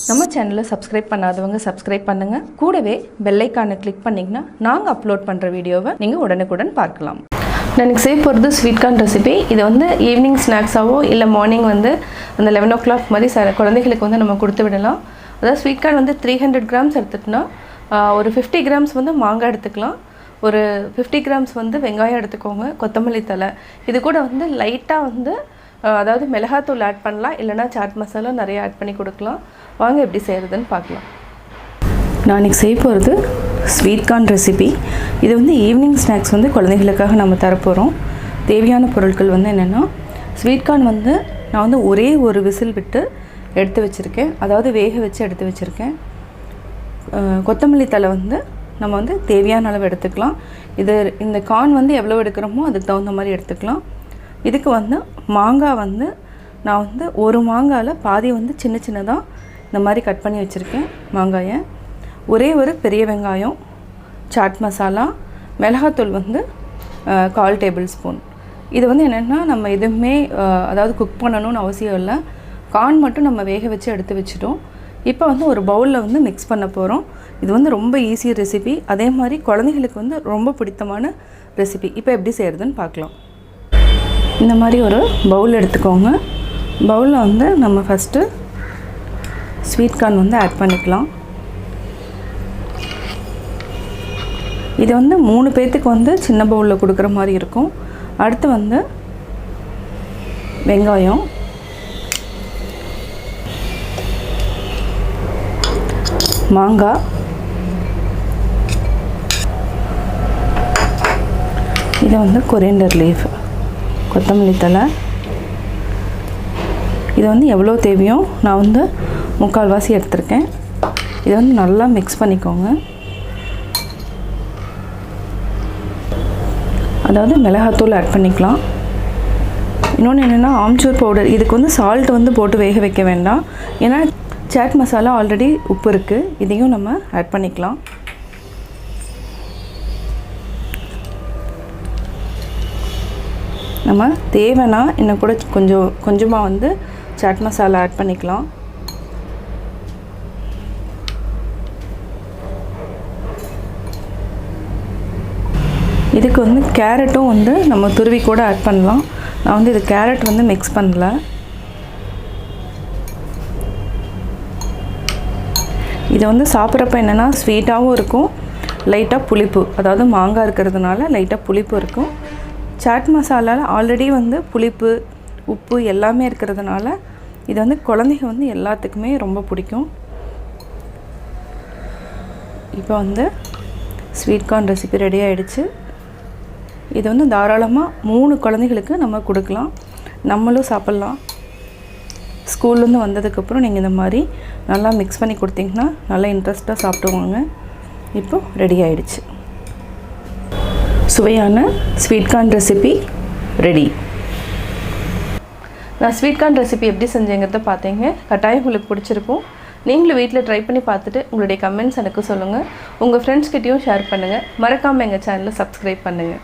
நம்ம சேனலை சப்ஸ்கிரைப் பண்ணாதவங்க சப்ஸ்கிரைப் பண்ணுங்கள். கூடவே பெல் ஐக்கானை கிளிக் பண்ணிங்கன்னா நாங்கள் அப்லோட் பண்ணுற வீடியோவை நீங்கள் உடனுக்குடன் பார்க்கலாம். நான் எனக்கு செய்ய போகிறது ஸ்வீட் கார்ன் ரெசிபி. இது வந்து ஈவினிங் ஸ்நாக்ஸாவோ இல்லை மார்னிங் வந்து அந்த 11 o'clock மாதிரி குழந்தைகளுக்கு வந்து நம்ம கொடுத்து விடலாம். அதாவது ஸ்வீட் கார்ன் வந்து 300 grams எடுத்துகிட்டோன்னா ஒரு 50 grams வந்து மாங்காய் எடுத்துக்கலாம். ஒரு 50 grams வந்து வெங்காயம் எடுத்துக்கோங்க. கொத்தமல்லி தழை. இது கூட வந்து லைட்டாக வந்து அதாவது மிளகாத்தூள் ஆட் பண்ணலாம், இல்லைனா சாட் மசாலா நிறைய ஆட் பண்ணி கொடுக்கலாம். வாங்க எப்படி செய்கிறதுன்னு பார்க்கலாம். நான் இன்றைக்கி செய்ய போகிறது ஸ்வீட் கார்ன் ரெசிபி. இது வந்து ஈவினிங் ஸ்நாக்ஸ் வந்து குழந்தைகளுக்காக நம்ம தரப்போகிறோம். தேவையான பொருட்கள் வந்து என்னென்னா, ஸ்வீட் கார்ன் வந்து நான் வந்து ஒரே ஒரு விசில் விட்டு எடுத்து வச்சுருக்கேன், அதாவது வேக வச்சு எடுத்து வச்சுருக்கேன். கொத்தமல்லி தழை வந்து நம்ம வந்து தேவையான அளவு எடுத்துக்கலாம். இந்த கார்ன் வந்து எவ்வளோ எடுக்கிறோமோ அதுக்கு தகுந்த மாதிரி எடுத்துக்கலாம். இதுக்கு வந்து மாங்காய் வந்து நான் வந்து ஒரு மாங்காயில் பாதி வந்து சின்ன சின்னதாக இந்த மாதிரி கட் பண்ணி வச்சுருக்கேன் மாங்காயை. ஒரே ஒரு பெரிய வெங்காயம், சாட் மசாலா, மிளகாத்தூள் வந்து 1/4 tablespoon. இது வந்து என்னென்னா நம்ம எதுவுமே அதாவது குக் பண்ணணும்னு அவசியம் இல்லை. கார்ன் மட்டும் நம்ம வேக வச்சு எடுத்து வச்சுட்டோம். இப்போ வந்து ஒரு பவுலில் வந்து மிக்ஸ் பண்ண போகிறோம். இது வந்து ரொம்ப ஈஸி ரெசிபி, அதே மாதிரி குழந்தைகளுக்கு வந்து ரொம்ப பிடித்தமான ரெசிபி. இப்போ எப்படி செய்கிறதுன்னு பார்க்கலாம். இந்த மாதிரி ஒரு பவுல் எடுத்துக்கோங்க. பவுலில் வந்து நம்ம ஃபஸ்ட்டு ஸ்வீட் கார்ன் வந்து ஆட் பண்ணிக்கலாம். இது வந்து 3 பேர்த்துக்கு வந்து சின்ன பவுலில் கொடுக்குற மாதிரி இருக்கும். அடுத்து வந்து வெங்காயம், மாங்காய், இது வந்து கொரியண்டர் லீஃப், கொத்தமல்லி தழை. இது வந்து எவ்வளோ தேவையோ நான் வந்து 3/4 வாசி எடுத்திருக்கேன். இதை வந்து நல்லா மிக்ஸ் பண்ணிக்கோங்க. அதாவது மிளகாத்தூள் ஆட் பண்ணிக்கலாம். இன்னொன்று என்னென்னா ஆம்ச்சூர் பவுடர். இதுக்கு வந்து சால்ட் வந்து போட்டு வேக வைக்க வேண்டாம், ஏன்னா சாட் மசாலா ஆல்ரெடி உப்பு இருக்குது. இதையும் நம்ம ஆட் பண்ணிக்கலாம். நம்ம தேவைன்னா இன்னும் கூட கொஞ்சமாக வந்து சாட் மசாலா ஆட் பண்ணிக்கலாம். இதுக்கு வந்து கேரட்டும் வந்து நம்ம துருவி கூட ஆட் பண்ணலாம். நான் வந்து இது கேரட் வந்து மிக்ஸ் பண்ணல. இதை வந்து சாப்பிட்றப்ப என்னென்னா ஸ்வீட்டாகவும் இருக்கும், லைட்டாக புளிப்பு, அதாவது மாங்காய் இருக்கிறதுனால லைட்டாக புளிப்பு இருக்கும். சாட் மசாலாவில் ஆல்ரெடி வந்து புளிப்பு, உப்பு எல்லாமே இருக்கிறதுனால இது வந்து குழந்தைங்க வந்து எல்லாத்துக்குமே ரொம்ப பிடிக்கும். இப்போ வந்து ஸ்வீட் கார்ன் ரெசிபி ரெடி ஆகிடுச்சு. இது வந்து தாராளமாக 3 குழந்தைகளுக்கு நம்ம கொடுக்கலாம், நம்மளும் சாப்பிட்லாம். ஸ்கூல்லேருந்து வந்ததுக்கப்புறம் நீங்கள் இந்த மாதிரி நல்லா மிக்ஸ் பண்ணி கொடுத்தீங்கன்னா நல்லா இன்ட்ரெஸ்ட்டாக சாப்பிடுவாங்க. இப்போது ரெடி ஆகிடுச்சு. சுவையான ஸ்வீட் கார்ன் ரெசிபி ரெடி. நான் ஸ்வீட் கார்ன் ரெசிபி எப்படி செஞ்சேங்கிறத பார்த்தீங்க. கட்டாயம் உங்களுக்கு பிடிச்சிருக்கும். நீங்களும் வீட்டில் ட்ரை பண்ணி பார்த்துட்டு உங்களுடைய கமெண்ட்ஸ் எனக்கு சொல்லுங்கள். உங்கள் ஃப்ரெண்ட்ஸ்கிட்டையும் ஷேர் பண்ணுங்கள். மறக்காமல் எங்கள் சேனலை சப்ஸ்கிரைப் பண்ணுங்கள்.